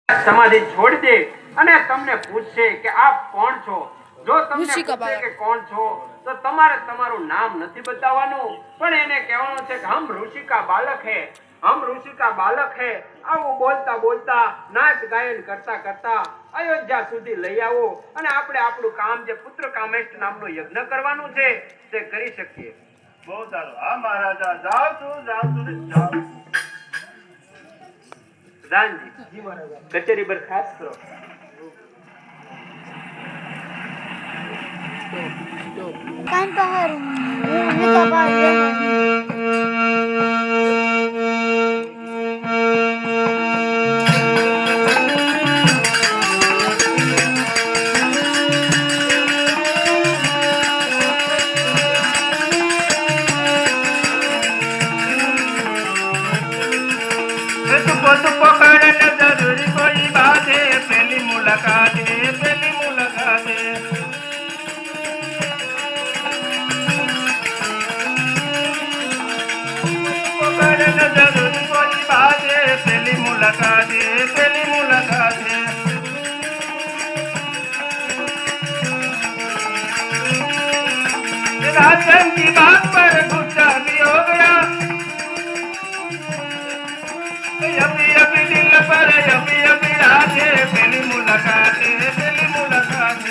સમાધિ છોડી દે અને તમને પૂછશે કે આપ કોણ છો. જો તમને પૂછે કે કોણ છો તો તમારે તમારું નામ નથી બતાવવાનું, પણ એને કહેવાનું છે કે હમ ઋષિ કા બાલક હે, હમ ઋષિ કા બાલક હે. આવું બોલતા બોલતા નાચ ગાયન કરતા કરતા અયોધ્યા સુધી લઈ આવો અને આપણે આપણું કામ જે પુત્ર કામેષ્ટ નામનું યજ્ઞ કરવાનું છે તે કરી શકીએ. બહુ સારું. હા મહારાજા, જાઉં છું. પ્રધાનજી કચેરી બરખાસ્ત કરો. કાન પહાડ નકા પહાડ राजन की बात पर गुस्सा भी हो गया, अभी अभी दिल पर अभी राधे पहली मुलाकात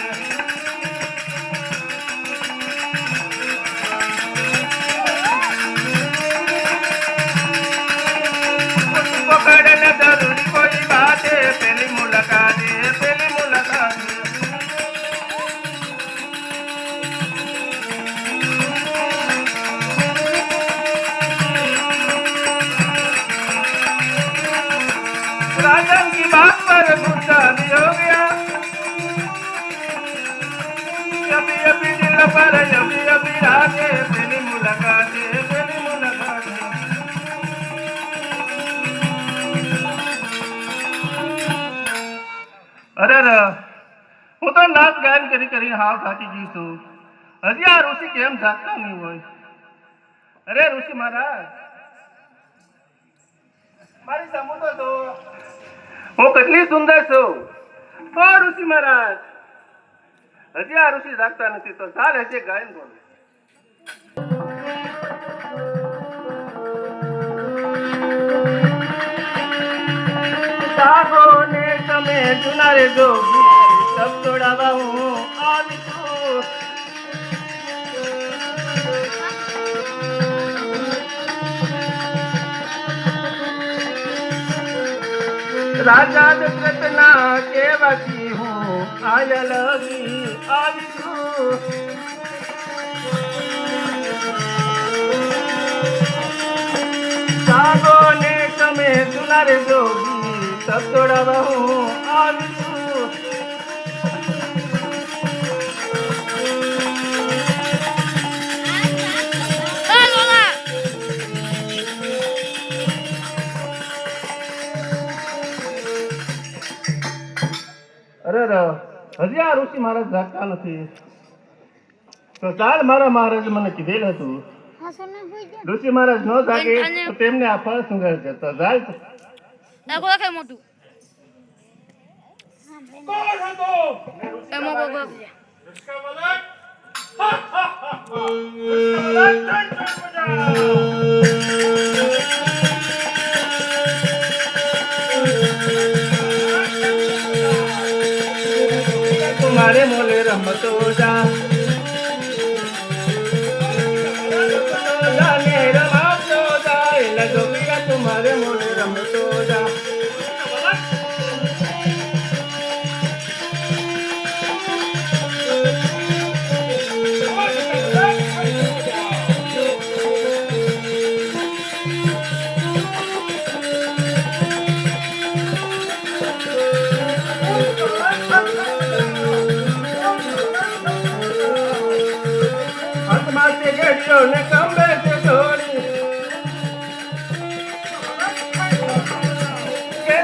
पकड़ना जरूरी कोई बात है, पहली मुलाकात राजन की बात पर गुस्सा भी हो गया, अभी दिल पर अभी राधे पहली मुलाकात अरे હું તો નાચ ગાયન કરી હાવ થાકી ગઈ છું. હજી આ ઋષિ કેમ જાગતા નહીં હોય? અરે ઋષિ મહારાજ, મારી સમૂહ તો હું કેટલી સુંદર છું. ઓ ઋષિ મહારાજ, હજી આ ઋષિ જાગતા નથી તો ચાલ હજી ગાયન બોલે. સાગો ને તમે જુના રે જોગી સબ તોડાવા હું આવી છું. રાજા દશરથના કેવાથી હું આયલગી આવી છું. સાગો ને તમે જુના રે જોગી સબ તોડાવા હું આવી છું. અરે હજી આ ઋષિ મહારાજ જાગતા નથી તો ચાલ મારા મહારાજ મને કીધેલ હતું ઋષિ મહારાજ ન જાગે તો તેમને આ ફળ સુંદર જતો જાય. મોટું तुम्हारे मोले रमतो जा रमतो जाए लगो पिया तुम्हारे मोले रमतो जा. ने कमरे से छोड़ी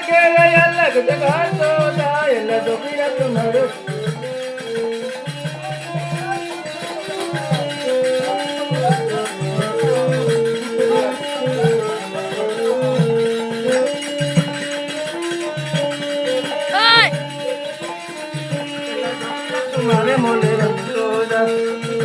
के अलग जगह तो जाए लगो पिया तुम्हारे મારે મોને રમતો જા